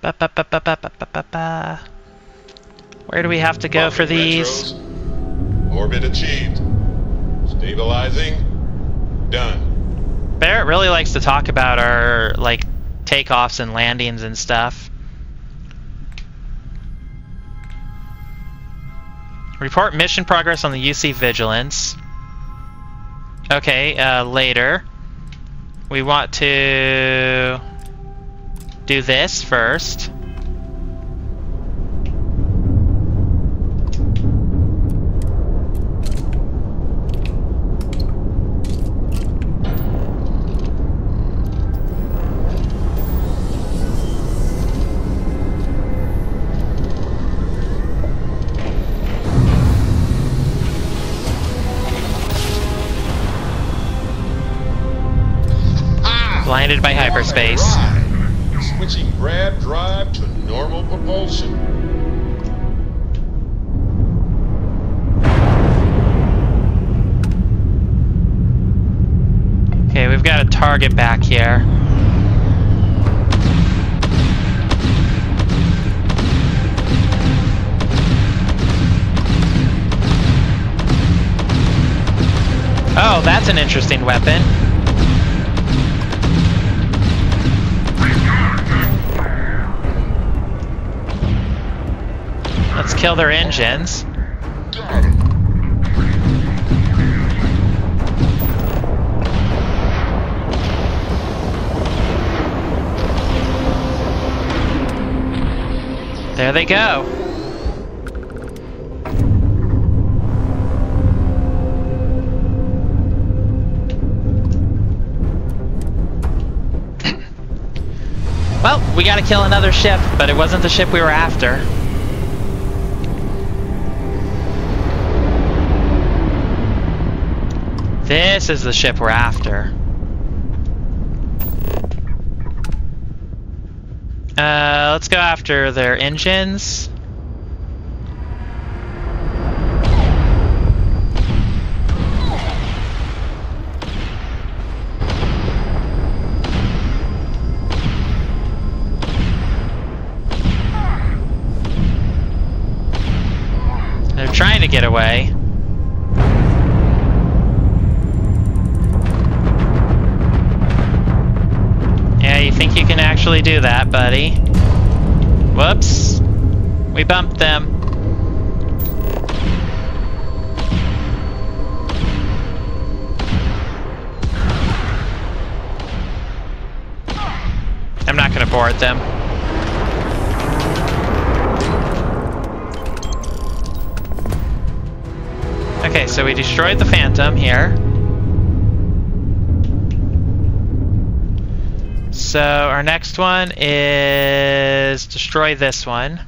Ba, ba, ba, ba, ba, ba, ba, ba, ba. Where do we have to go for these? Retros. Orbit achieved. Stabilizing. Done. Barrett really likes to talk about our, like, takeoffs and landings and stuff. Report mission progress on the UC Vigilance. Okay, later. We want to do this first. Blinded by hyperspace. Right. Switching grab drive to normal propulsion. Okay, we've got a target back here. Oh, that's an interesting weapon. Let's kill their engines. Got him. There they go. Well, we gotta kill another ship, but it wasn't the ship we were after. This is the ship we're after. Let's go after their engines. They're trying to get away. Yeah, you think you can actually do that, buddy? Whoops. We bumped them. I'm not gonna board them. Okay, so we destroyed the Phantom here. So our next one is destroy this one.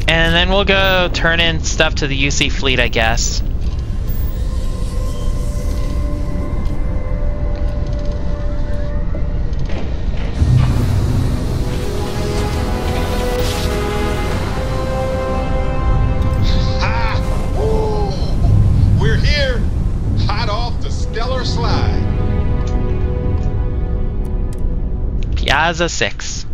And then we'll go turn in stuff to the UC fleet, I guess. Piazza 6.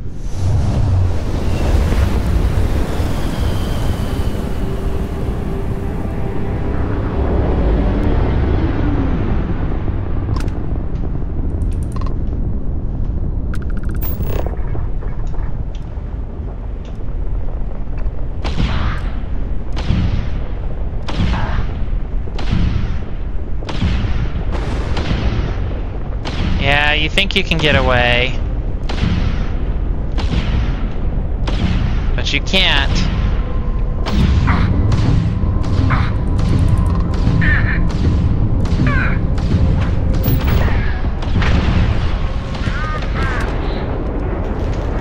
Yeah, you think you can get away. But you can't.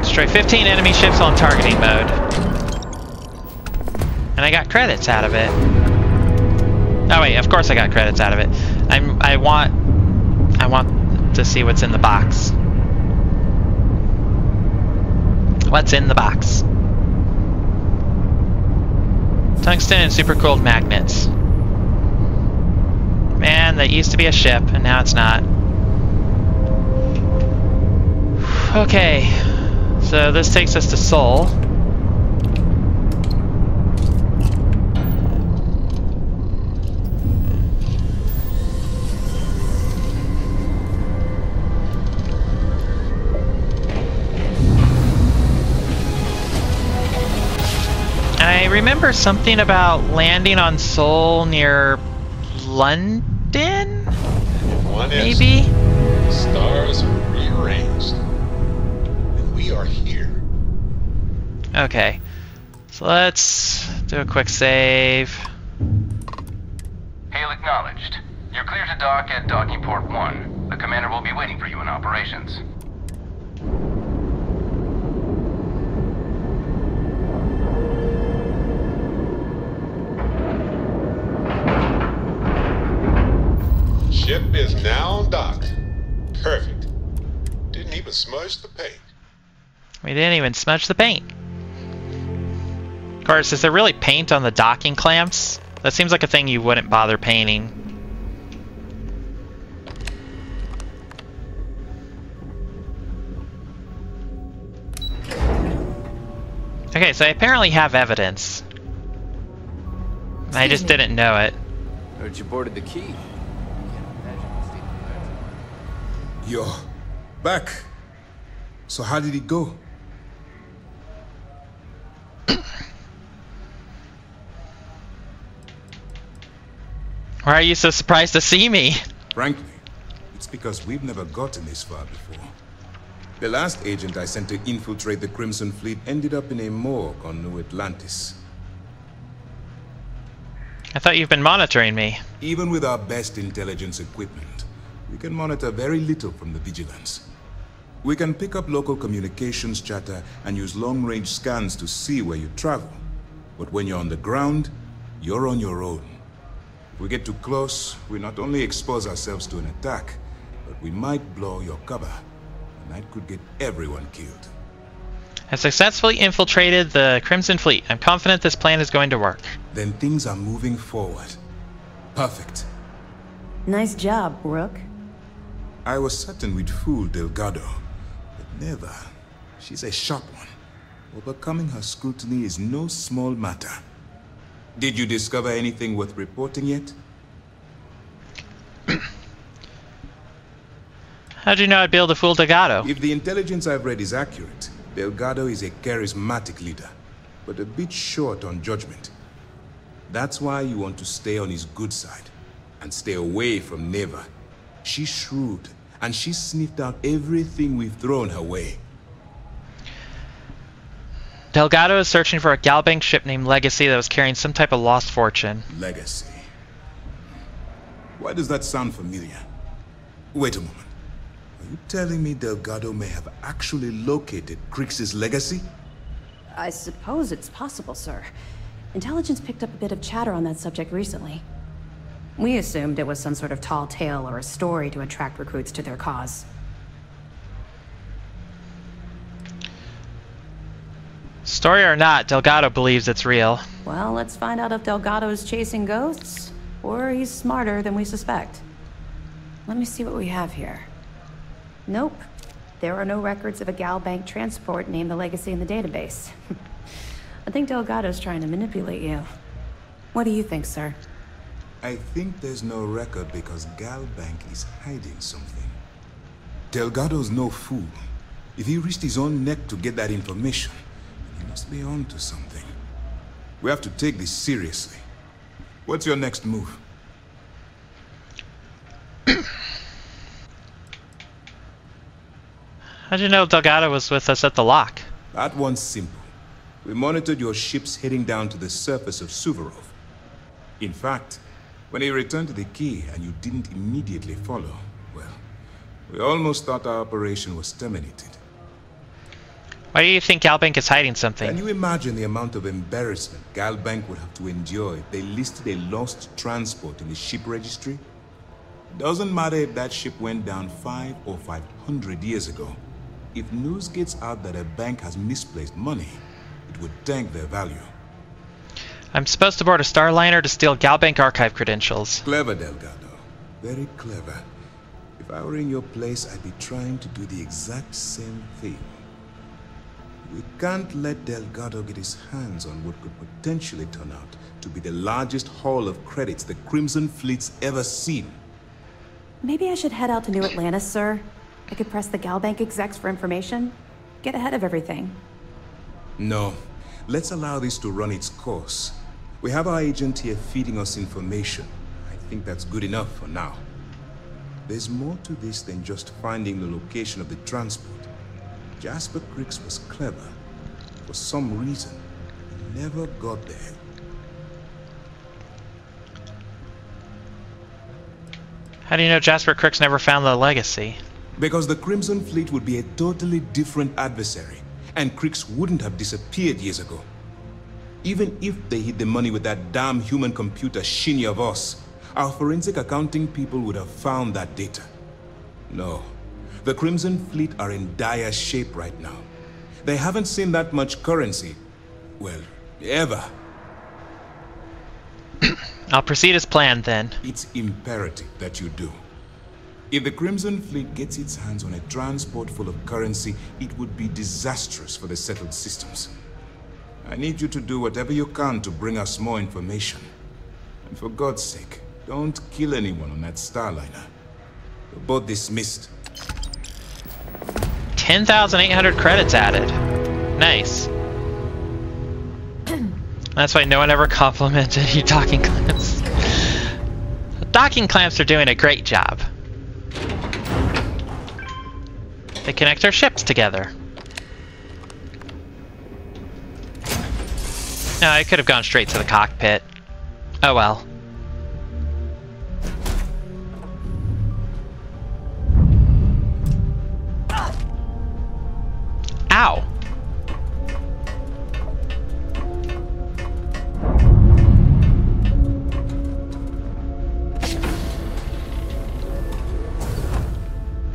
Destroy 15 enemy ships on targeting mode. And I got credits out of it. Oh wait, of course I got credits out of it. I want to see what's in the box. What's in the box? Tungsten and super cooled magnets. Man, again that used to be a ship, and now it's not. Okay, so this takes us to Seoul. I remember something about landing on Seoul near London? Maybe? Stars are rearranged. And we are here. Okay. So let's do a quick save. Hail acknowledged. You're clear to dock at docking port 1. The commander will be waiting for you in operations. Ship is now docked. Perfect. Didn't even smudge the paint. We didn't even smudge the paint. Of course, is there really paint on the docking clamps? That seems like a thing you wouldn't bother painting. Okay, so I apparently have evidence. I just didn't know it. Heard you boarded the key. You're back. So how did it go? Why are you so surprised to see me? Frankly, it's because we've never gotten this far before. The last agent I sent to infiltrate the Crimson Fleet ended up in a morgue on New Atlantis. I thought you've been monitoring me. Even with our best intelligence equipment, we can monitor very little from the vigilance. We can pick up local communications chatter and use long-range scans to see where you travel. But when you're on the ground, you're on your own. If we get too close, we not only expose ourselves to an attack, but we might blow your cover. And that could get everyone killed. I've successfully infiltrated the Crimson Fleet. I'm confident this plan is going to work. Then things are moving forward. Perfect. Nice job, Rook. I was certain we'd fool Delgado, but never. She's a sharp one. Overcoming her scrutiny is no small matter. Did you discover anything worth reporting yet? How'd you know I'd be able to fool Delgado? If the intelligence I've read is accurate, Delgado is a charismatic leader, but a bit short on judgment. That's why you want to stay on his good side, and stay away from Neva. She's shrewd, and she's sniffed out everything we've thrown her way. Delgado is searching for a Galbank ship named Legacy that was carrying some type of lost fortune. Legacy. Why does that sound familiar? Wait a moment. Are you telling me Delgado may have actually located Crix's legacy? I suppose it's possible, sir. Intelligence picked up a bit of chatter on that subject recently. We assumed it was some sort of tall tale or a story to attract recruits to their cause. Story or not, Delgado believes it's real. Well, let's find out if Delgado is chasing ghosts, or he's smarter than we suspect. Let me see what we have here. Nope. There are no records of a Galbank transport named the Legacy in the database. I think Delgado's trying to manipulate you. What do you think, sir? I think there's no record because Galbank is hiding something. Delgado's no fool. If he risked his own neck to get that information, he must be on to something. We have to take this seriously. What's your next move? How'd you know Delgado was with us at the lock? That one's simple. We monitored your ships heading down to the surface of Suvorov. In fact, when he returned to the key and you didn't immediately follow, well, we almost thought our operation was terminated. Why do you think Galbank is hiding something? Can you imagine the amount of embarrassment Galbank would have to endure if they listed a lost transport in the ship registry? Doesn't matter if that ship went down 5 or 500 years ago. If news gets out that a bank has misplaced money, it would tank their value. I'm supposed to board a Starliner to steal Galbank archive credentials. Clever, Delgado. very clever. If I were in your place, I'd be trying to do the exact same thing. We can't let Delgado get his hands on what could potentially turn out to be the largest haul of credits the Crimson Fleet's ever seen. Maybe I should head out to New Atlantis, sir. I could press the Galbank execs for information. Get ahead of everything. No. Let's allow this to run its course. We have our agent here feeding us information. I think that's good enough for now. There's more to this than just finding the location of the transport. Jasper Cricks was clever. For some reason, he never got there. How do you know Jasper Cricks never found the legacy? Because the Crimson Fleet would be a totally different adversary, and Cricks wouldn't have disappeared years ago. Even if they hid the money with that damn human computer Shinya Voss, our forensic accounting people would have found that data. No. The Crimson Fleet are in dire shape right now. They haven't seen that much currency, well, ever. I'll proceed as planned then. It's imperative that you do. If the Crimson Fleet gets its hands on a transport full of currency, it would be disastrous for the settled systems. I need you to do whatever you can to bring us more information. And for God's sake, don't kill anyone on that Starliner. You're both dismissed. 10,800 credits added. Nice. That's why no one ever complimented you docking clamps. The docking clamps are doing a great job. They connect our ships together. No, I could have gone straight to the cockpit. Oh well. Ow!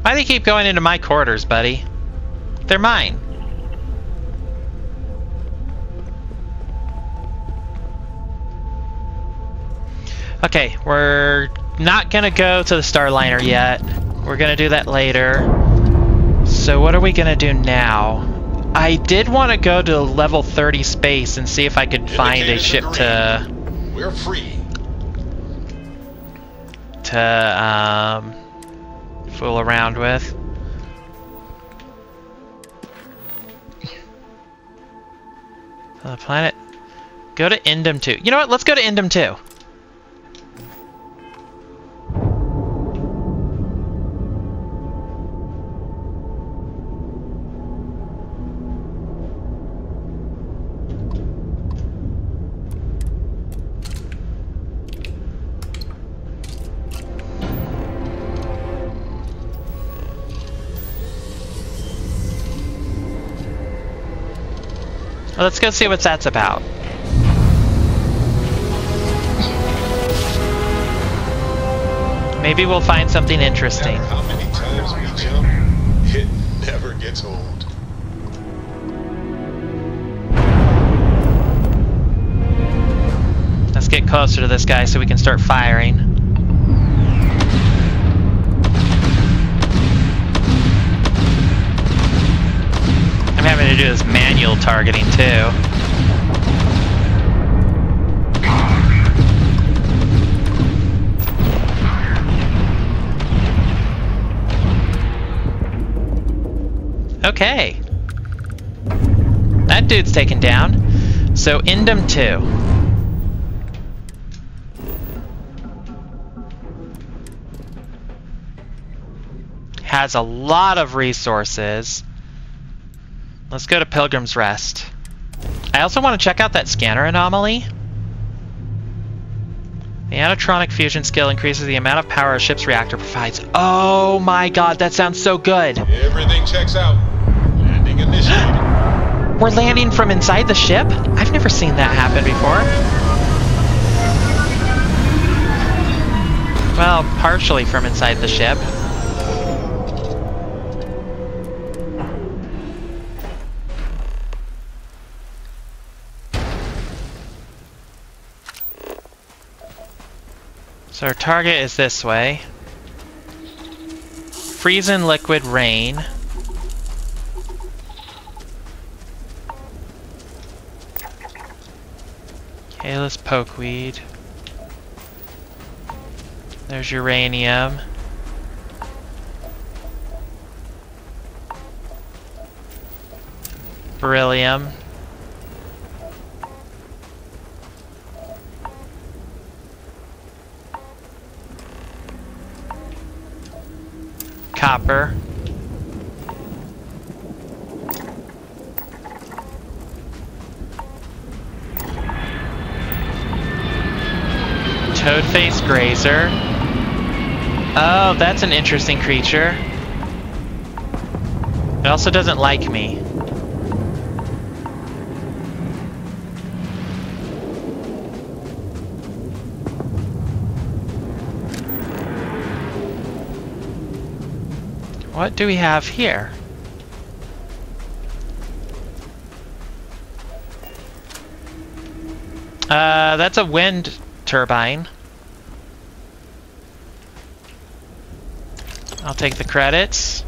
Why do you keep going into my quarters, buddy? They're mine. Okay, we're not gonna go to the Starliner yet. We're gonna do that later. So what are we gonna do now? I did want to go to level 30 space and see if I could find a ship to... We're free. Fool around with. The planet. Go to Indum 2. You know what? Let's go to Indum 2. Let's go see what that's about. Maybe we'll find something interesting. No matter how many times we jump, it never gets old. Let's get closer to this guy so we can start firing. I'm having to do this manual targeting too. Okay. That dude's taken down. So Indum 2. Has a lot of resources. Let's go to Pilgrim's Rest. I also want to check out that scanner anomaly. The anatronic fusion skill increases the amount of power a ship's reactor provides. Oh my god, that sounds so good! Everything checks out. Landing initiated. We're landing from inside the ship? I've never seen that happen before. Well, partially from inside the ship. So our target is this way. freeze-in liquid rain. Kalis pokeweed. There's uranium. Beryllium. Copper. Toad-faced grazer. Oh, that's an interesting creature. It also doesn't like me. What do we have here? That's a wind turbine. I'll take the credits.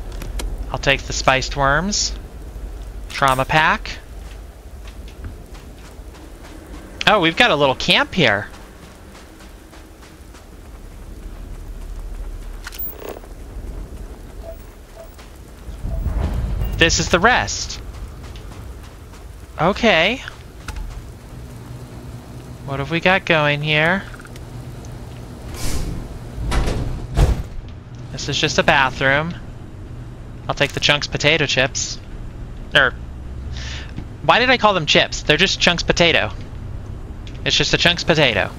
I'll take the spiced worms. Trauma pack. Oh, we've got a little camp here. This is the rest. Okay. What have we got going here? This is just a bathroom. I'll take the Chunks potato chips. Why did I call them chips? They're just Chunks potato. It's just a Chunks potato.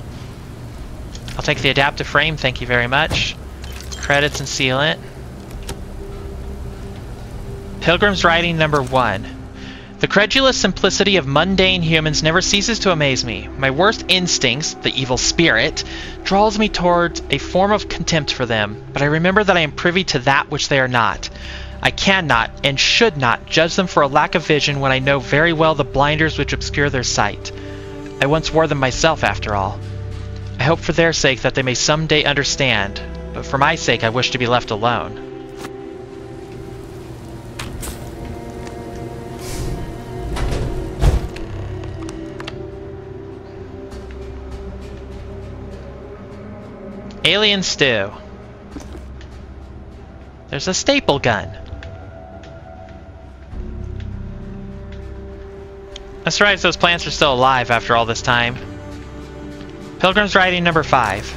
I'll take the adaptive frame, thank you very much. Credits and sealant. Pilgrim's Writing number 1. The credulous simplicity of mundane humans never ceases to amaze me. My worst instincts, the evil spirit, draws me towards a form of contempt for them, but I remember that I am privy to that which they are not. I cannot and should not judge them for a lack of vision when I know very well the blinders which obscure their sight. I once wore them myself, after all. I hope for their sake that they may someday understand, but for my sake I wish to be left alone. Alien stew. There's a staple gun. That's right, those plants are still alive after all this time. Pilgrim's Writing number 5.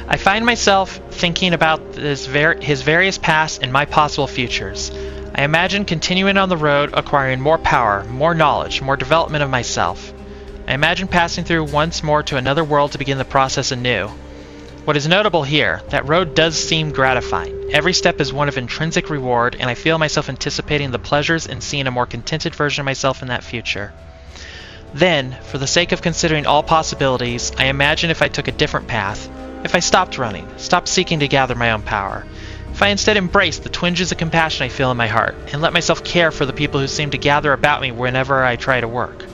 I find myself thinking about his various pasts and my possible futures. I imagine continuing on the road, acquiring more power, more knowledge, more development of myself. I imagine passing through once more to another world to begin the process anew. What is notable here, that road does seem gratifying. Every step is one of intrinsic reward, and I feel myself anticipating the pleasures and seeing a more contented version of myself in that future. Then, for the sake of considering all possibilities, I imagine if I took a different path, if I stopped running, stopped seeking to gather my own power, if I instead embraced the twinges of compassion I feel in my heart, and let myself care for the people who seem to gather about me whenever I try to work.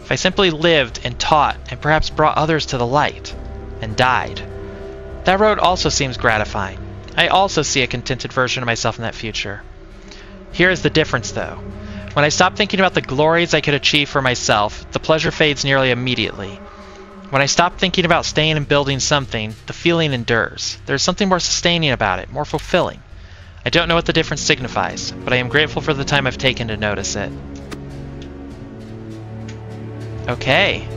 If I simply lived and taught and perhaps brought others to the light, and died. That road also seems gratifying. I also see a contented version of myself in that future. Here is the difference, though. When I stop thinking about the glories I could achieve for myself, the pleasure fades nearly immediately. When I stop thinking about staying and building something, the feeling endures. There is something more sustaining about it, more fulfilling. I don't know what the difference signifies, but I am grateful for the time I've taken to notice it. Okay.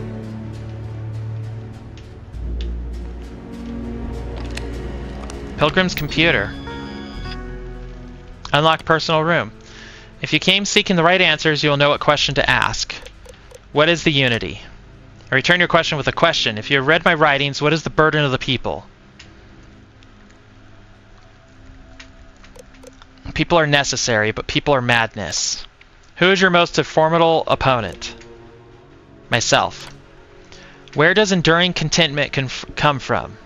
Pilgrim's computer. Unlock personal room. If you came seeking the right answers, you will know what question to ask. What is the unity? I return your question with a question. If you have read my writings, what is the burden of the people? People are necessary, but people are madness. Who is your most formidable opponent? Myself. Where does enduring contentment come from?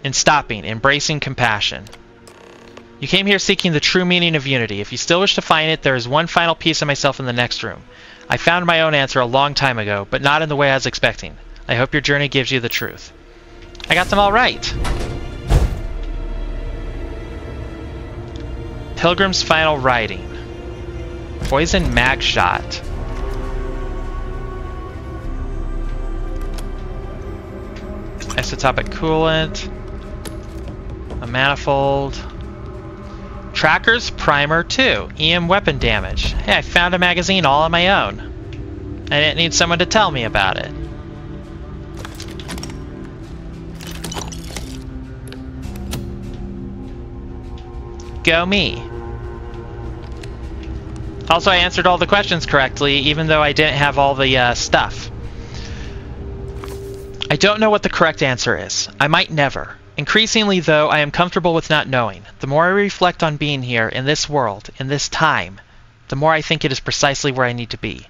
In stopping, embracing compassion. You came here seeking the true meaning of unity. If you still wish to find it, there is one final piece of myself in the next room. I found my own answer a long time ago, but not in the way I was expecting. I hope your journey gives you the truth. I got them all right. Pilgrim's final writing. Poison mag shot. Isotopic coolant. A manifold. Tracker's primer 2. EM weapon damage. Hey, I found a magazine all on my own. I didn't need someone to tell me about it. Go me. Also, I answered all the questions correctly, even though I didn't have all the stuff. I don't know what the correct answer is. I might never. Increasingly, though, I am comfortable with not knowing. The more I reflect on being here, in this world, in this time, the more I think it is precisely where I need to be.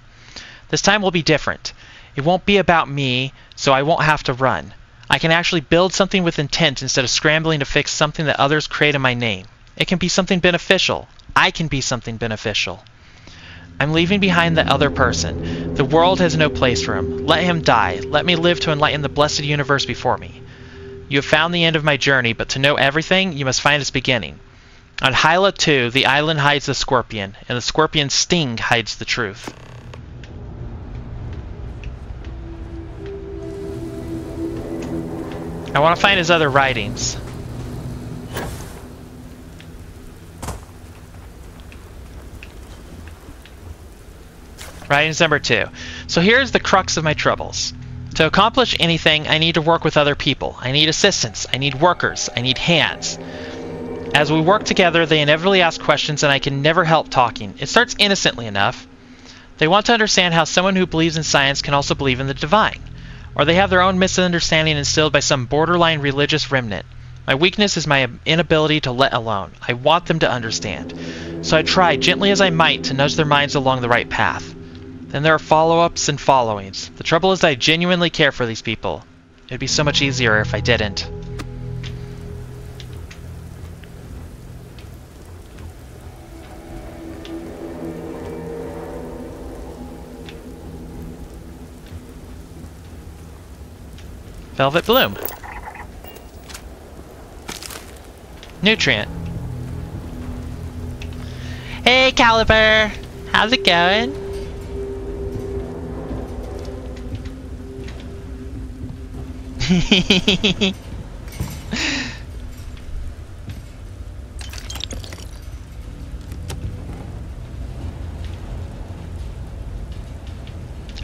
This time will be different. It won't be about me, so I won't have to run. I can actually build something with intent instead of scrambling to fix something that others create in my name. It can be something beneficial. I can be something beneficial. I'm leaving behind the other person. The world has no place for him. Let him die. Let me live to enlighten the blessed universe before me. You have found the end of my journey, but to know everything, you must find its beginning. On Hyla 2, the island hides the scorpion, and the scorpion's sting hides the truth. I want to find his other writings. Writings number 2. So here's the crux of my troubles. To accomplish anything, I need to work with other people. I need assistants. I need workers. I need hands. As we work together, they inevitably ask questions and I can never help talking. It starts innocently enough. They want to understand how someone who believes in science can also believe in the divine. Or they have their own misunderstanding instilled by some borderline religious remnant. My weakness is my inability to let alone. I want them to understand. So I try, gently as I might, to nudge their minds along the right path. Then there are follow-ups and followings. The trouble is that I genuinely care for these people. It'd be so much easier if I didn't. Velvet Bloom. Nutrient. Hey, Caliber! How's it going?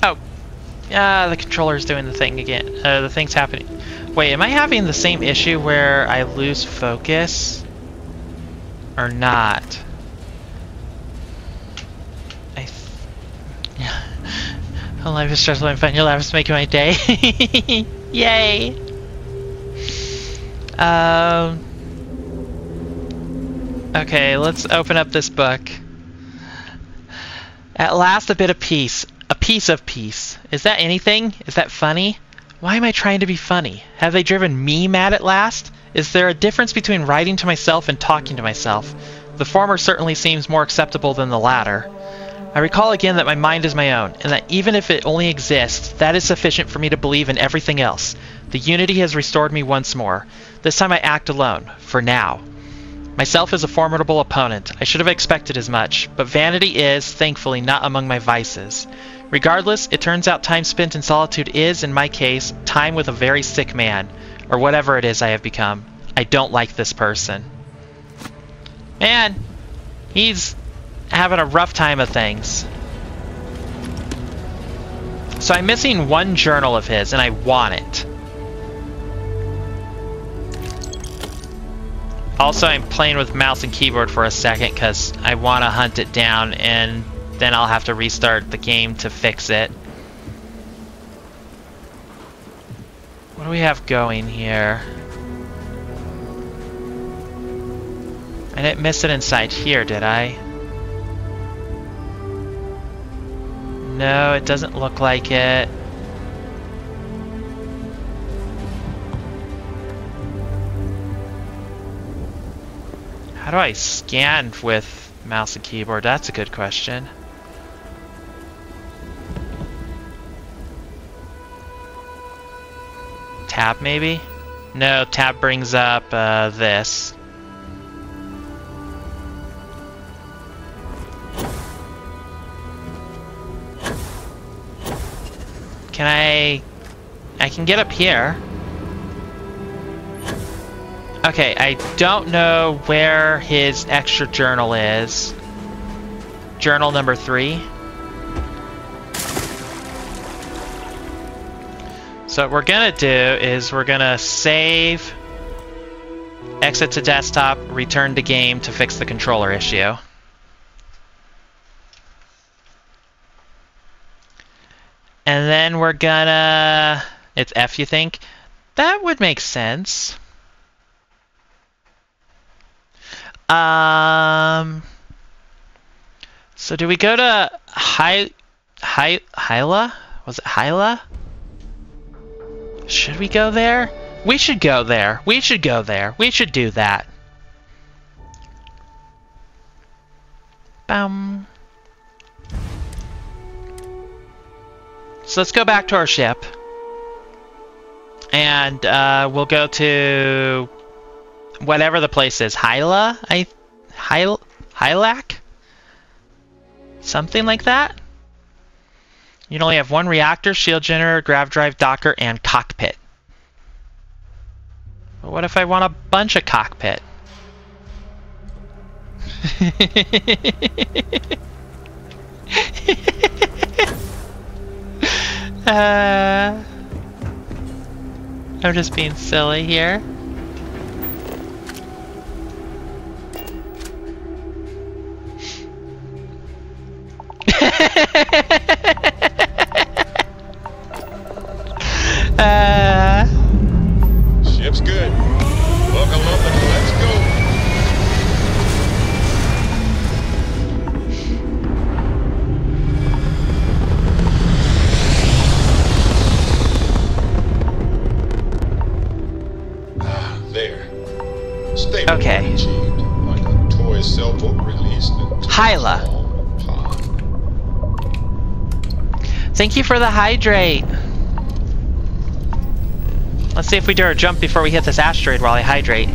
Oh. The controller's doing the thing again. The thing's happening. Wait, am I having the same issue where I lose focus? Or not? Oh, life is stressful and fun. Your laugh is making my day. Yay! Okay, let's open up this book. At last, a bit of peace. A piece of peace. Is that anything? Is that funny? Why am I trying to be funny? Have they driven me mad at last? Is there a difference between writing to myself and talking to myself? The former certainly seems more acceptable than the latter. I recall again that my mind is my own, and that even if it only exists, that is sufficient for me to believe in everything else. The unity has restored me once more. This time I act alone, for now. Myself is a formidable opponent. I should have expected as much, but vanity is, thankfully, not among my vices. Regardless, it turns out time spent in solitude is, in my case, time with a very sick man, or whatever it is I have become. I don't like this person. Man, he's having a rough time of things. So I'm missing one journal of his, and I want it. Also, I'm playing with mouse and keyboard for a second because I want to hunt it down, and then I'll have to restart the game to fix it. What do we have going here? I didn't miss it inside here, did I? No, it doesn't look like it. How do I scan with mouse and keyboard? That's a good question. Tab, maybe? No, tab brings up this. Can I can get up here. Okay, I don't know where his extra journal is. Journal number 3. So what we're gonna do is we're gonna save, exit to desktop, return to game to fix the controller issue. And then we're gonna... It's F, you think? That would make sense. So do we go to Hyla? Was it Hyla? Should we go there? We should go there. We should go there. We should do that. Bum. So let's go back to our ship. And we'll go to whatever the place is. Hyla? Hylac? Something like that? You only have one reactor, shield generator, grav drive, docker, and cockpit. But what if I want a bunch of cockpit? I'm just being silly here. Ship's good. Buckle up and let's go. There. Stable Okay. achieved, like a toy sailboat released into Hyla. a small pond. Thank you for the hydrate. Let's see if we do our jump before we hit this asteroid while I hydrate.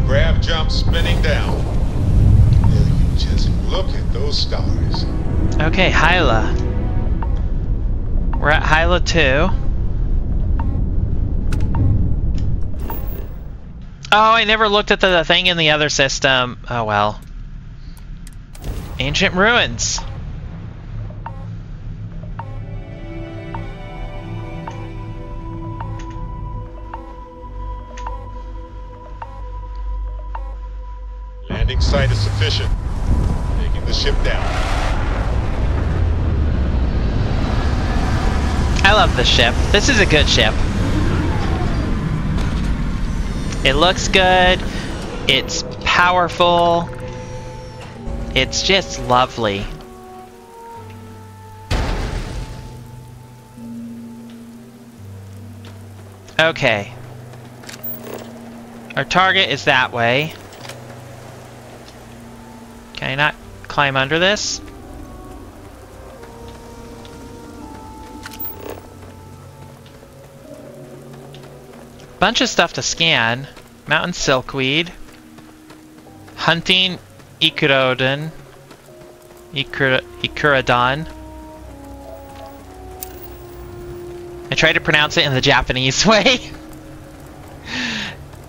Grav jump spinning down. Will you just look at those stars? Okay, Hyla. We're at Hyla 2. Oh, I never looked at the thing in the other system. Oh well. Ancient ruins. Landing site is sufficient. Taking the ship down. I love this ship. This is a good ship. It looks good. It's powerful. It's just lovely. Okay. Our target is that way. Can I not climb under this? Bunch of stuff to scan. Mountain silkweed. Hunting Ikurodon. Ikurodon. I tried to pronounce it in the Japanese way.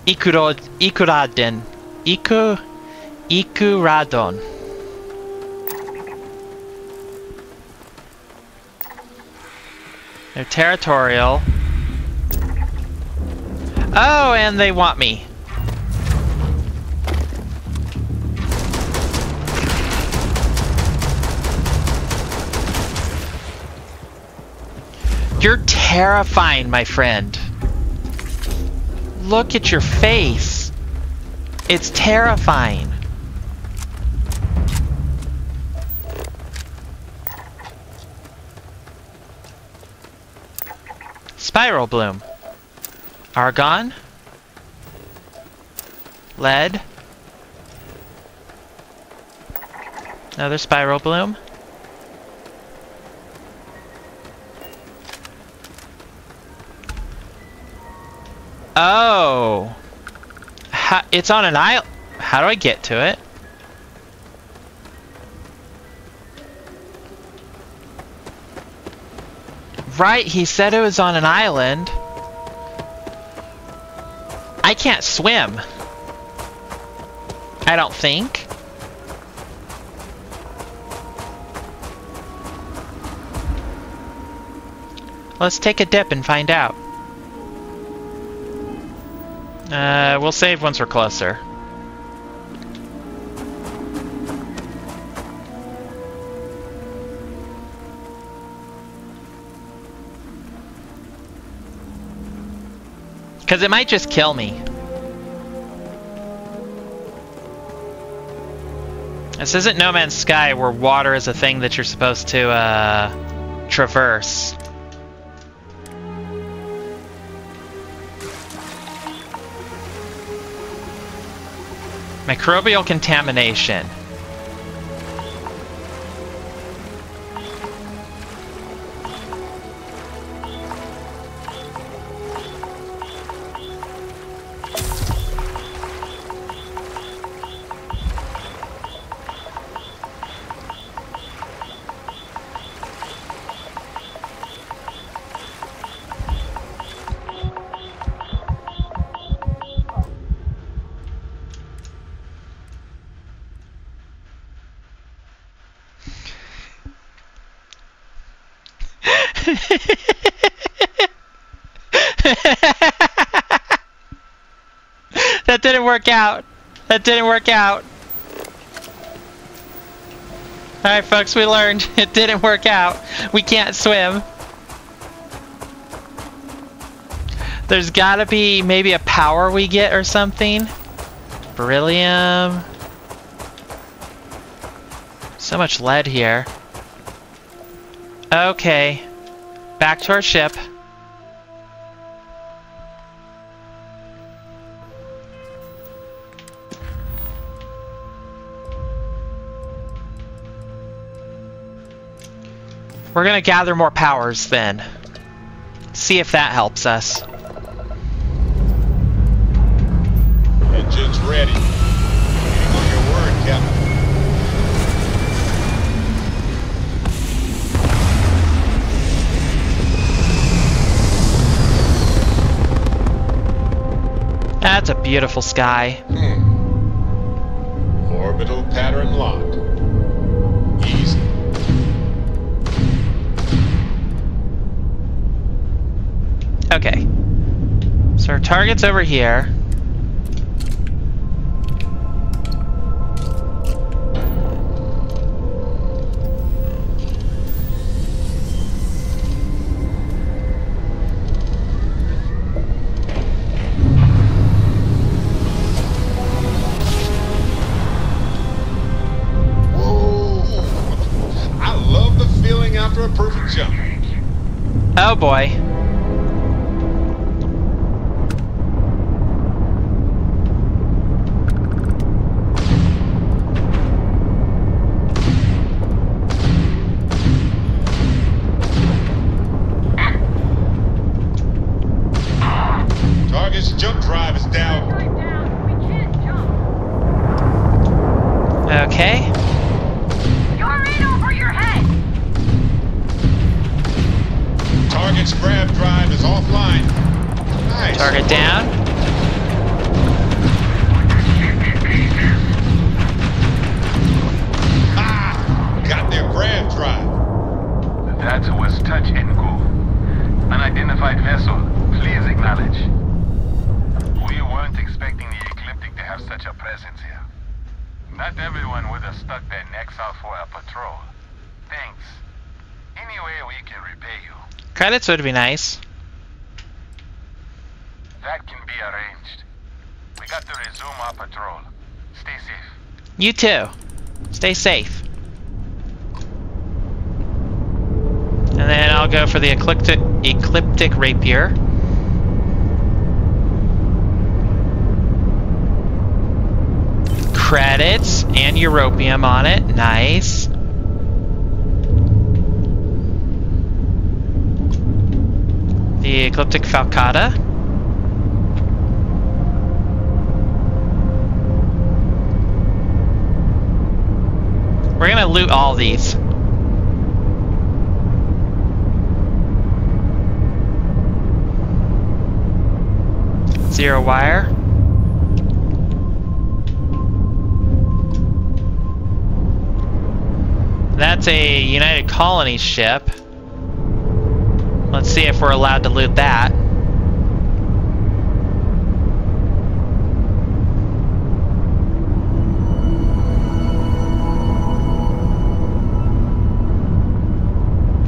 Ikurodon. Ikuradon. They're territorial. Oh, and they want me. You're terrifying, my friend. Look at your face. It's terrifying. Spiral bloom. Argon. Lead. Another spiral bloom. Oh. It's on an island. How do I get to it? Right, he said it was on an island. I can't swim. I don't think. Let's take a dip and find out. We'll save once we're closer. Because it might just kill me. This isn't No Man's Sky where water is a thing that you're supposed to traverse. Microbial contamination. That didn't work out. That didn't work out. Alright folks, we learned. It didn't work out. We can't swim. There's gotta be maybe a power we get or something. Beryllium. So much lead here. Okay. Back to our ship. We're gonna gather more powers then. See if that helps us. Engines ready. Waiting on your word, Captain. That's a beautiful sky. Orbital pattern locked. Easy. Okay. So our target's over here. After a perfect jump. Oh boy. Target's jump drive is down. Okay. You're in over your head. Target's grab drive is offline. Nice. Target down. Ah! Got their grab drive. That was touch and go. Unidentified vessel, please acknowledge. We weren't expecting the Ecliptic to have such a presence here. Not everyone would have stuck their necks out for a patrol. Thanks. Any way we can repay you. Credits would be nice. That can be arranged. We got to resume our patrol. Stay safe. You too. Stay safe. And then I'll go for the ecliptic rapier. Credits and europium on it. Nice. The ecliptic falcata. We're gonna loot all these. Zero wire. That's a United Colonies ship. Let's see if we're allowed to loot that.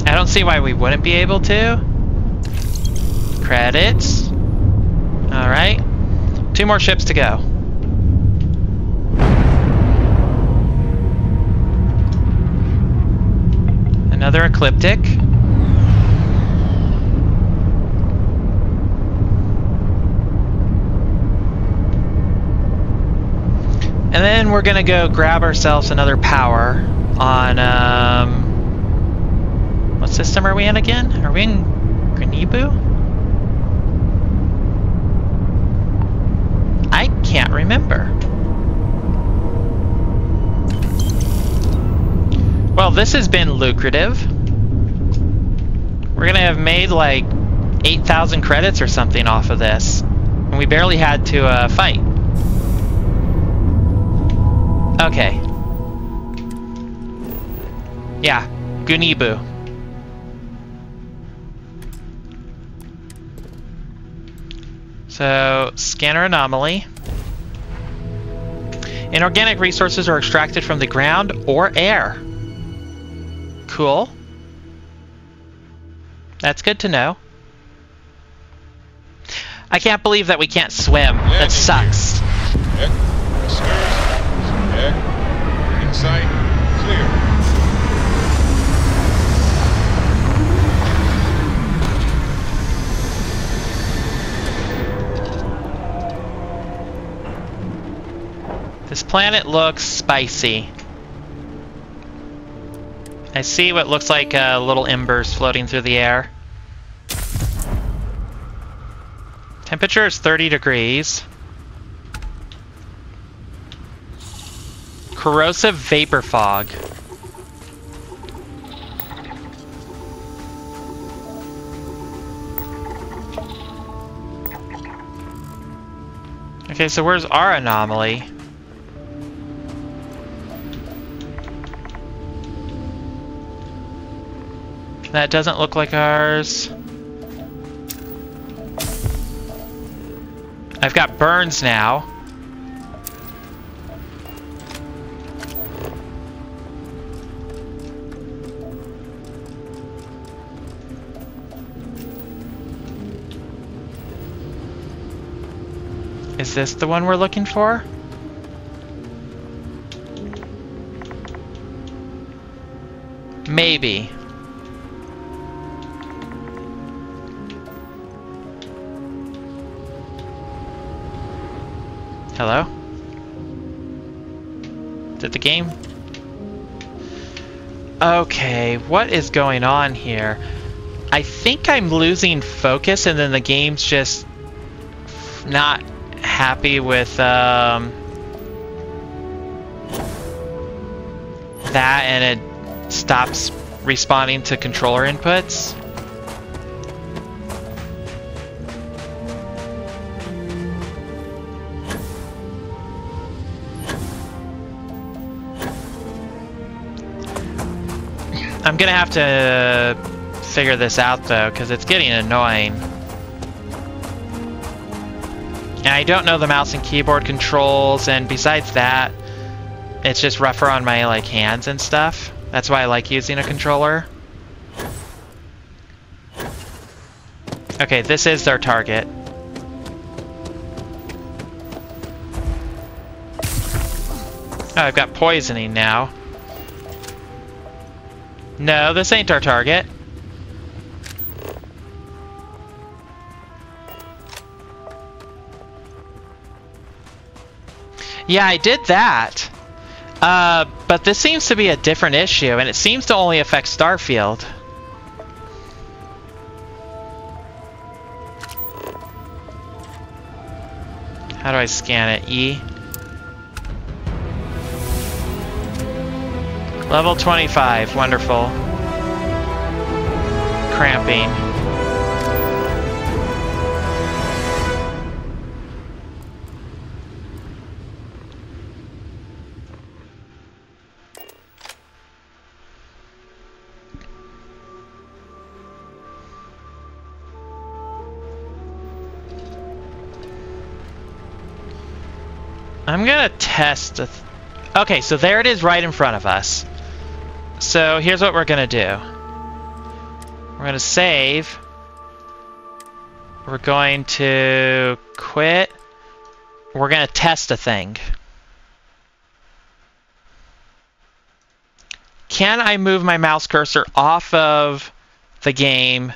I don't see why we wouldn't be able to. Credits. Alright. 2 more ships to go. Another Ecliptic. And then we're gonna go grab ourselves another power on, what system are we in again? Are we in Grenibu? I can't remember. Well, this has been lucrative. We're gonna have made like 8,000 credits or something off of this. And we barely had to fight. Okay. Yeah, Gunibu. So, scanner anomaly. Inorganic resources are extracted from the ground or air. Cool. That's good to know. I can't believe that we can't swim. That sucks. Check. Skirt. Check. Insight. Clear. This planet looks spicy. I see what looks like little embers floating through the air. Temperature is 30 degrees. Corrosive vapor fog. Okay, so where's our anomaly? That doesn't look like ours. I've got burns now. Is this the one we're looking for? Maybe. Hello? Did the game? Okay, what is going on here? I think I'm losing focus and then the game's just not happy with that and it stops responding to controller inputs. I'm gonna have to figure this out though, because it's getting annoying. And I don't know the mouse and keyboard controls, and besides that, it's just rougher on my like hands and stuff. That's why I like using a controller. Okay, this is their target. Oh, I've got poisoning now. No, this ain't our target. Yeah, I did that. But this seems to be a different issue, and it seems to only affect Starfield. How do I scan it? E? Level 25, wonderful. Cramping. I'm gonna test okay, so there it is right in front of us. So here's what we're gonna do. We're gonna save. We're going to quit. We're gonna test a thing. Can I move my mouse cursor off of the game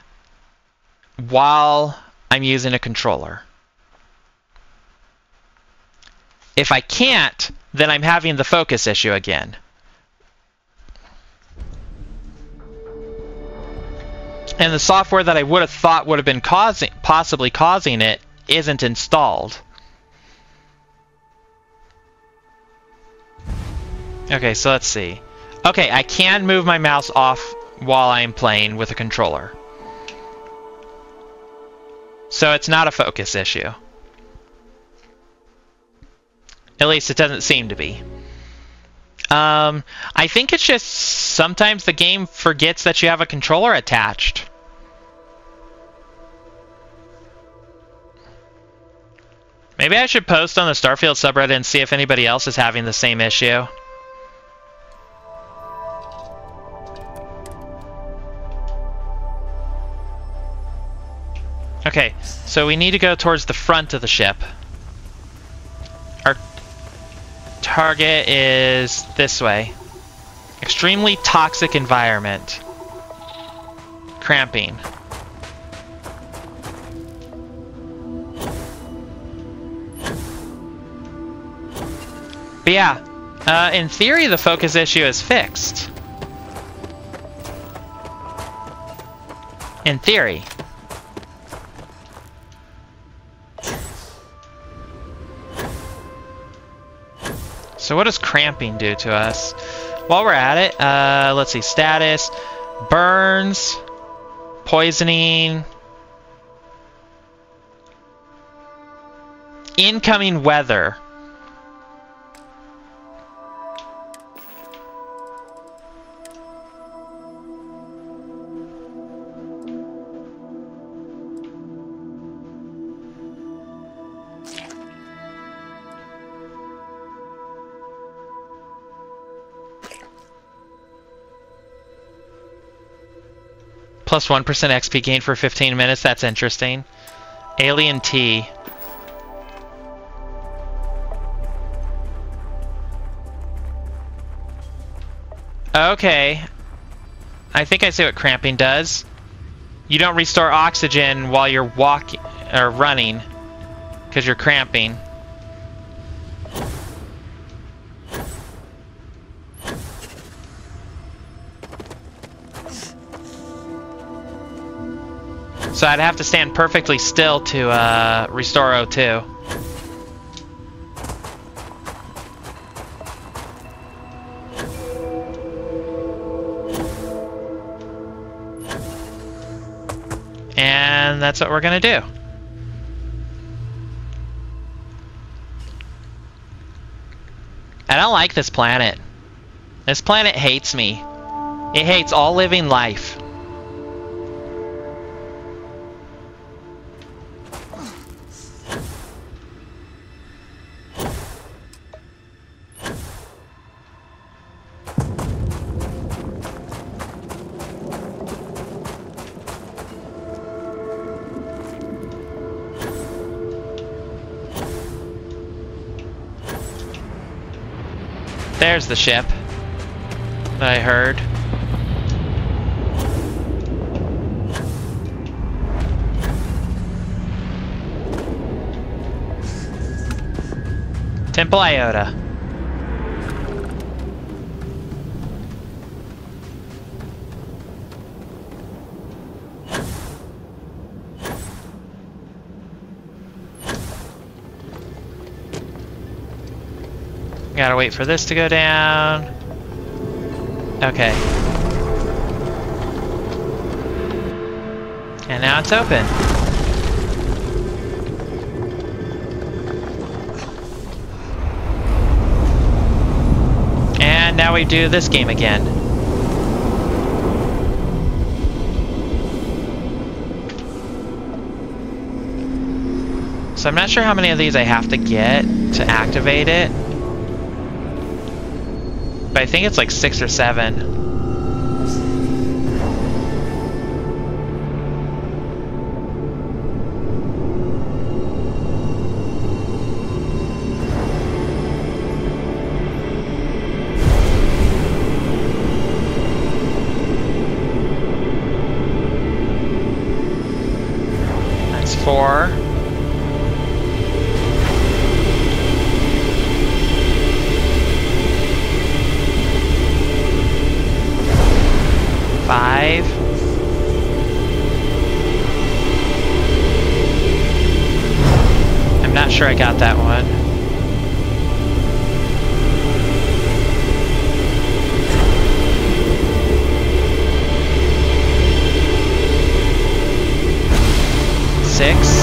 while I'm using a controller? If I can't, then I'm having the focus issue again. And the software that I would have thought would have been possibly causing it isn't installed. Okay, so let's see. Okay, I can move my mouse off while I'm playing with a controller. So it's not a focus issue. At least it doesn't seem to be. I think it's just sometimes the game forgets that you have a controller attached. Maybe I should post on the Starfield subreddit and see if anybody else is having the same issue. Okay, so we need to go towards the front of the ship. Our target is this way. Extremely toxic environment. Cramping. But yeah, in theory the focus issue is fixed. In theory. So what does cramping do to us? While we're at it, let's see, status, burns, poisoning, incoming weather. Plus 1% XP gain for 15 minutes. That's interesting. Alien tea. Okay. I think I see what cramping does. You don't restore oxygen while you're walking or running because you're cramping. So I'd have to stand perfectly still to restore O2. And that's what we're gonna do. I don't like this planet. This planet hates me. It hates all living life. There's the ship that I heard. Temple Iota. Gotta wait for this to go down. Okay. And now it's open. And now we do this game again. So I'm not sure how many of these I have to get to activate it. But I think it's like 6 or 7. That's 4. Five. I'm not sure I got that one. Six.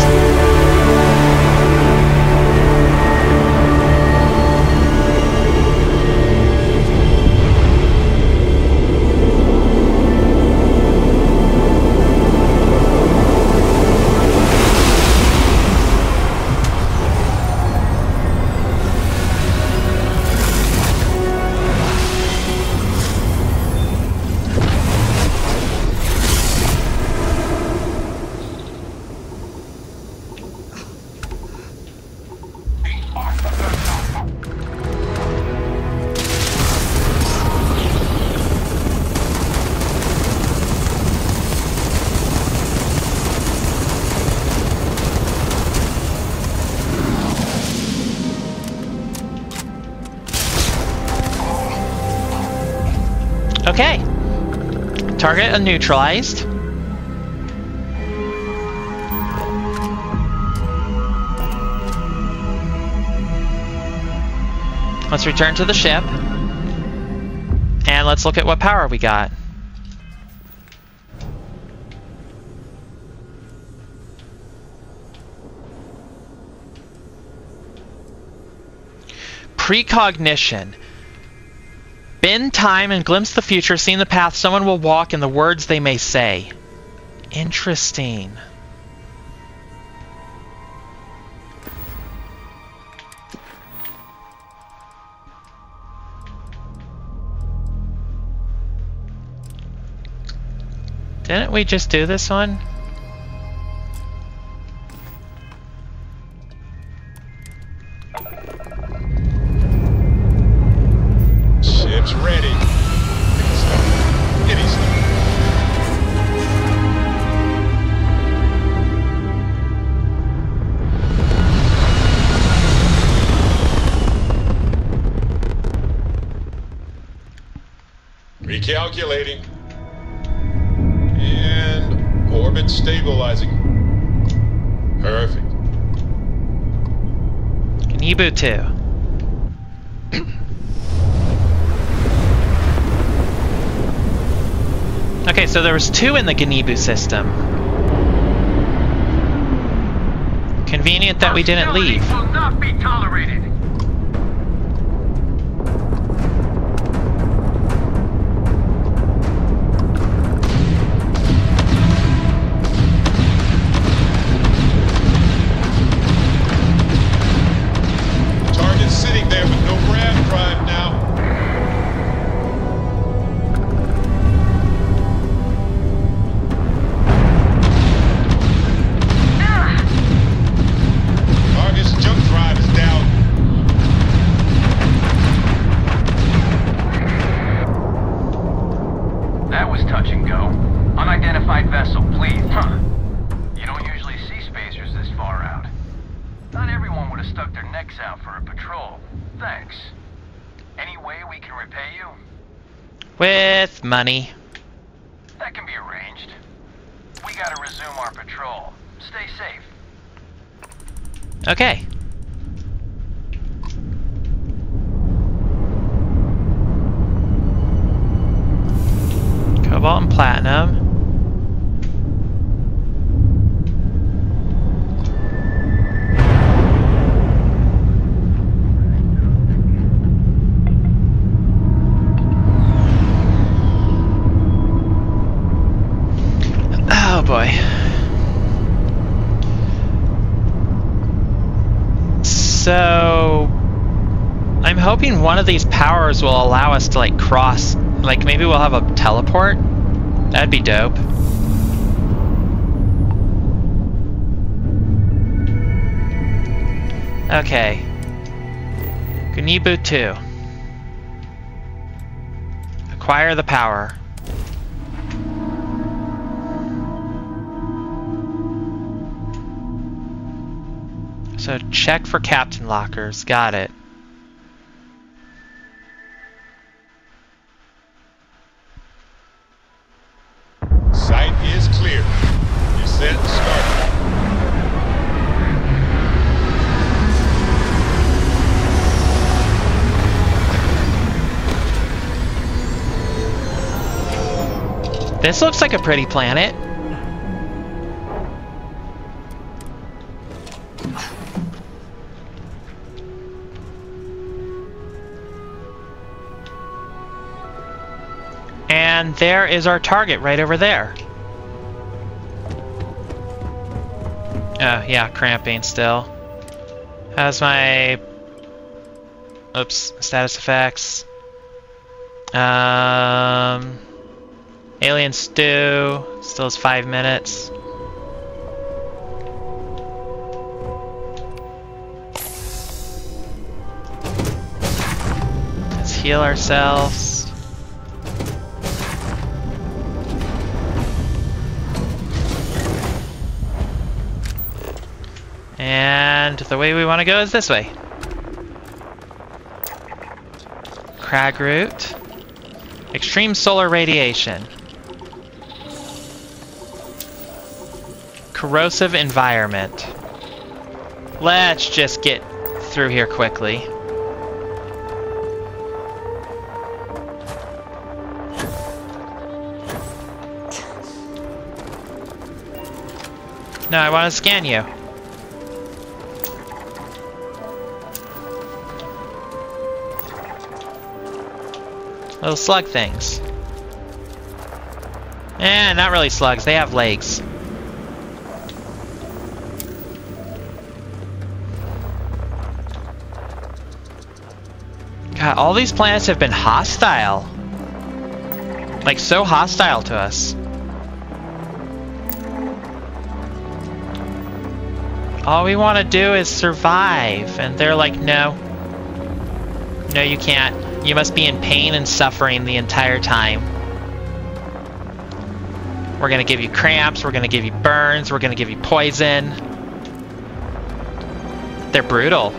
Okay. Target neutralized. Let's return to the ship. And let's look at what power we got. Precognition. Bend time and glimpse the future, seeing the path someone will walk and the words they may say. Interesting. Didn't we just do this one? Ship's ready. Any stuff. Recalculating. And orbit stabilizing. Perfect. Kanibu 2. Okay, so there was 2 in the Kanibu system. Convenient that we didn't leave. Will not be tolerated. Target's sitting there with no grav drive now. Target's jump drive is down. That was touch and go. Unidentified vessel, please. Huh. You don't usually see spacers this far out. Not everyone would have stuck their necks out for a patrol. Thanks. Any way we can repay you? With money. That can be arranged. We gotta resume our patrol. Stay safe. Okay. boy. So I'm hoping one of these powers will allow us to like cross, like maybe we'll have a teleport. That'd be dope. Okay. Gunibu 2. Acquire the power. So check for captain lockers. Got it. Site is clear. Descent started. This looks like a pretty planet. And there is our target right over there. Oh, yeah, cramping still. How's my... Oops, status effects. Alien stew, still has 5 minutes. Let's heal ourselves. And the way we want to go is this way. Crag route. Extreme solar radiation. Corrosive environment. Let's just get through here quickly. No, I want to scan you. Little slug things. Eh, not really slugs. They have legs. God, all these planets have been hostile. Like, so hostile to us. All we want to do is survive. And they're like, no. No, you can't. You must be in pain and suffering the entire time. We're gonna give you cramps, we're gonna give you burns, we're gonna give you poison. They're brutal.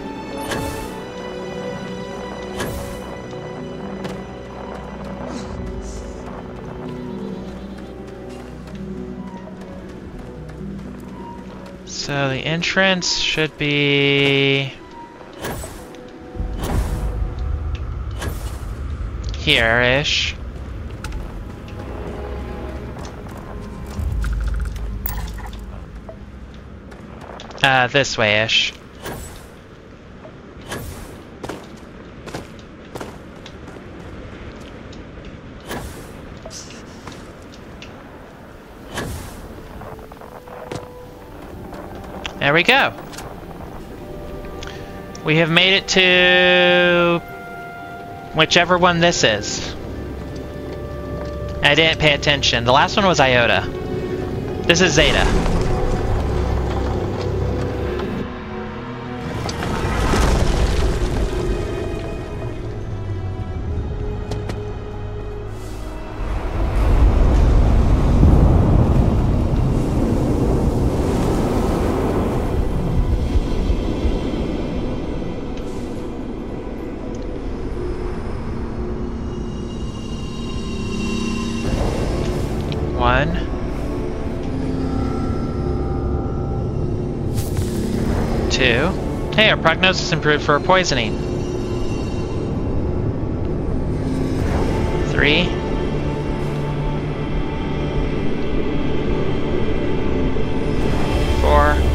So the entrance should be... here-ish. This way-ish. There we go. We have made it to whichever one this is. I didn't pay attention. The last one was Iota. This is Zeta. One. Two. Hey, our prognosis improved for poisoning. 3. 4. 5.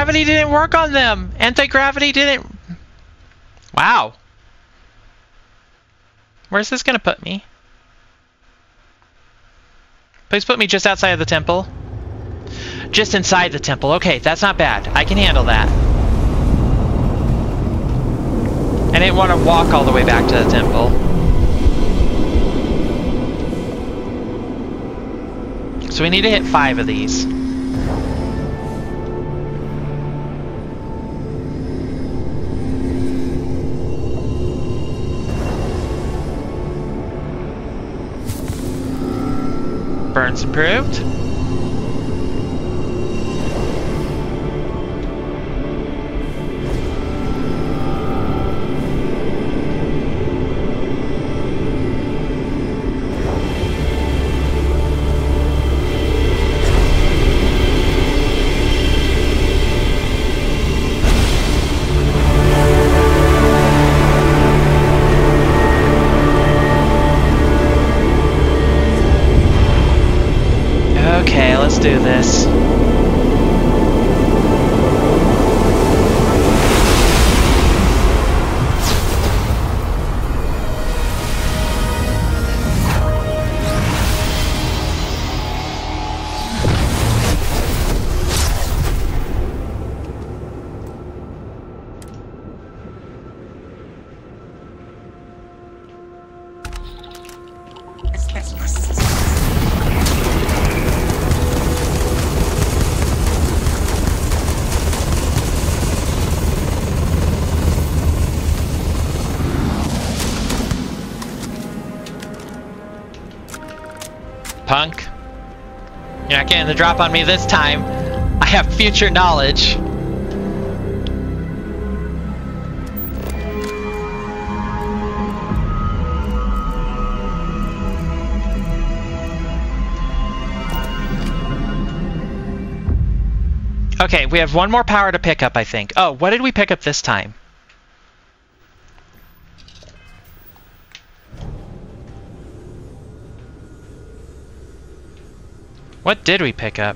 Gravity didn't work on them. Anti-gravity didn't. Wow. Where's this gonna put me? Please put me just outside of the temple. Just inside the temple. Okay, that's not bad. I can handle that. I didn't want to walk all the way back to the temple. So we need to hit 5 of these. Burns improved. Okay, let's do this. Punk. You're not getting the drop on me this time. I have future knowledge. Okay, we have one more power to pick up, I think. Oh, what did we pick up this time? What did we pick up?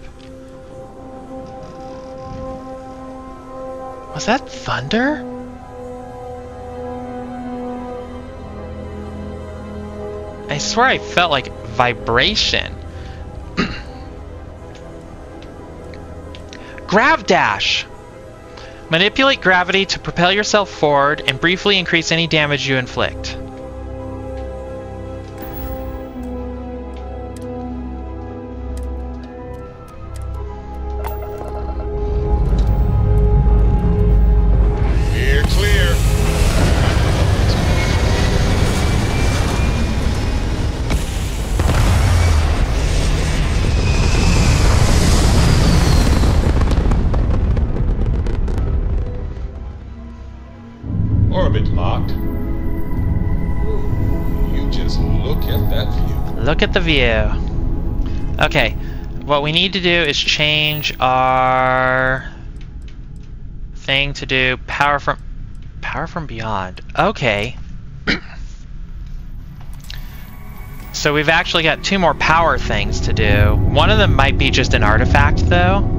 Was that thunder? I swear I felt like vibration. Grav Dash! Manipulate gravity to propel yourself forward and briefly increase any damage you inflict. Orbit locked. Ooh, you just look at that view. Look at the view. Okay, what we need to do is change our thing to do power from beyond. Okay. So we've actually got 2 more power things to do. One of them might be just an artifact though.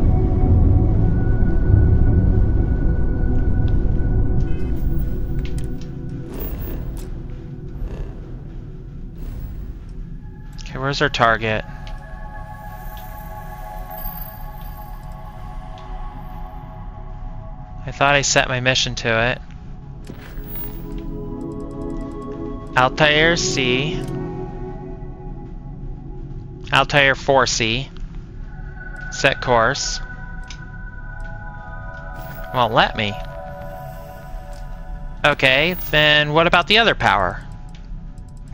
Okay, where's our target? I thought I set my mission to it. Altair C. Altair 4C. Set course. Won't let me. Okay, then what about the other power?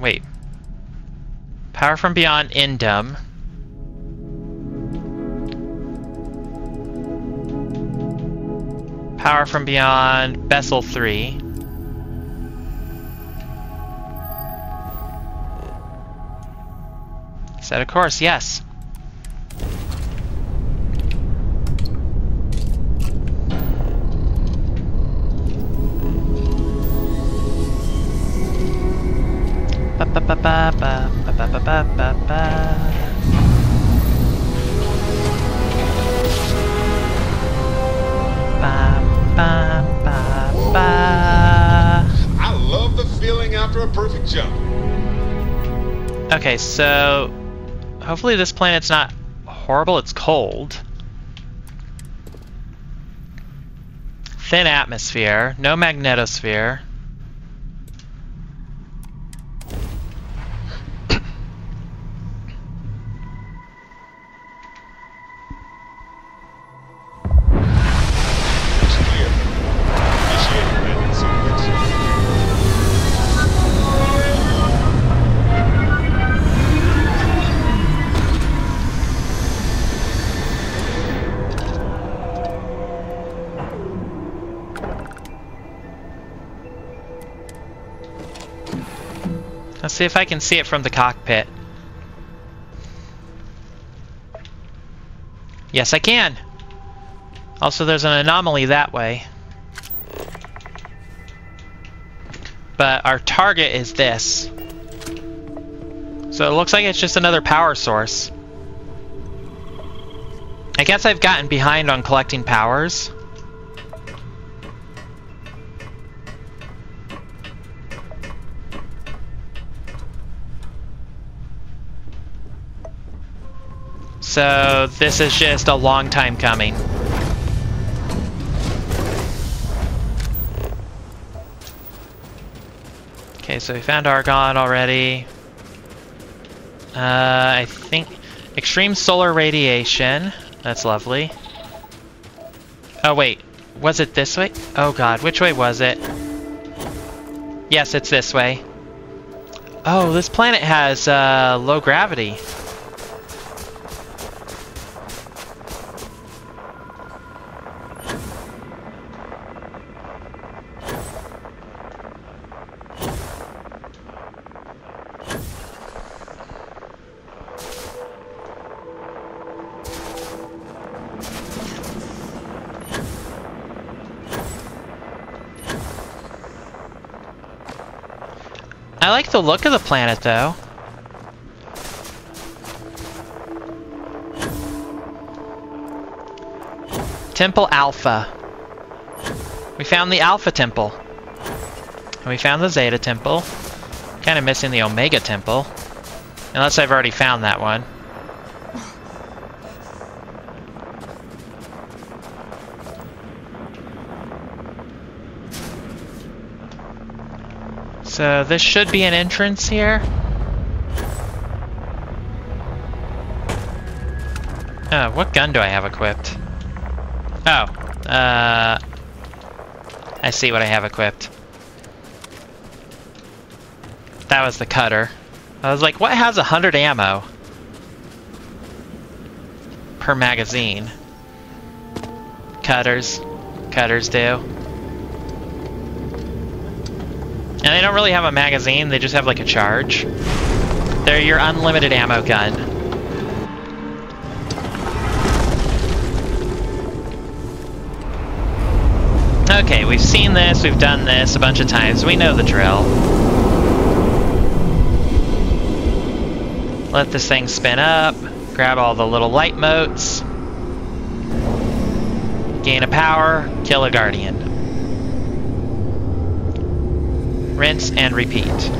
Wait. Power from beyond Indum. Power from beyond Bessel 3. Set a course, yes. Ba ba ba ba ba ba ba ba ba ba. ba, ba, ba. I love the feeling after a perfect jump. Okay, so hopefully this planet's not horrible. It's cold. Thin atmosphere, no magnetosphere. Looks clear. Initiate landing sequence. Let's see if I can see it from the cockpit. Yes, I can. Also, there's an anomaly that way. But our target is this. So it looks like it's just another power source. I guess I've gotten behind on collecting powers. So this is just a long time coming. Okay, so we found Argon already. I think extreme solar radiation. That's lovely. Oh wait, was it this way? Oh god, which way was it? Yes, it's this way. Oh, this planet has low gravity. I like the look of the planet, though. Temple Alpha. We found the Alpha Temple. And we found the Zeta Temple. Kind of missing the Omega Temple. Unless I've already found that one. So this should be an entrance here. Oh, what gun do I have equipped? Oh, I see what I have equipped. That was the cutter. I was like, what has 100 ammo per magazine? Cutters. Cutters do. And they don't really have a magazine, they just have like a charge. They're your unlimited ammo gun. Okay, we've seen this, we've done this a bunch of times, we know the drill. Let this thing spin up, grab all the little light motes, gain a power, kill a guardian. Rinse and repeat.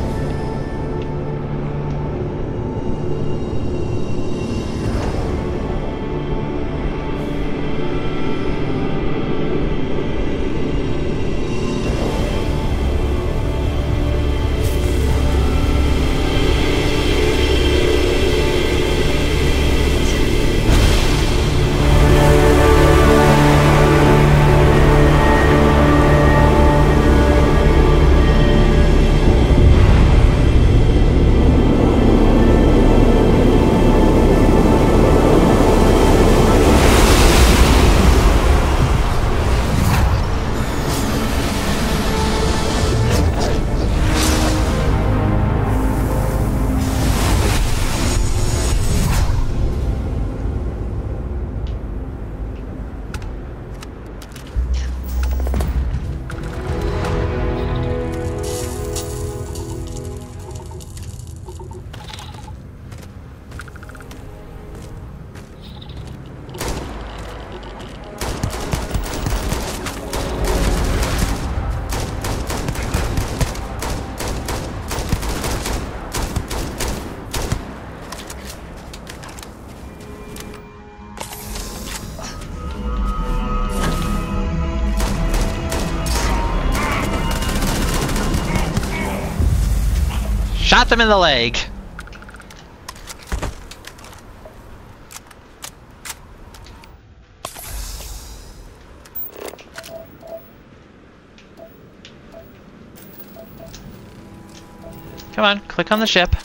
Shot them in the leg. Come on, click on the ship.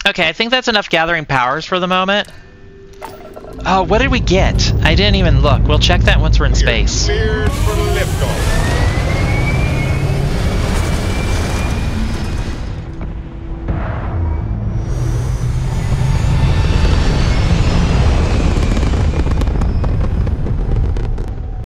Okay, I think that's enough gathering powers for the moment. Oh, what did we get? I didn't even look. We'll check that once we're in space. Cleared for lift.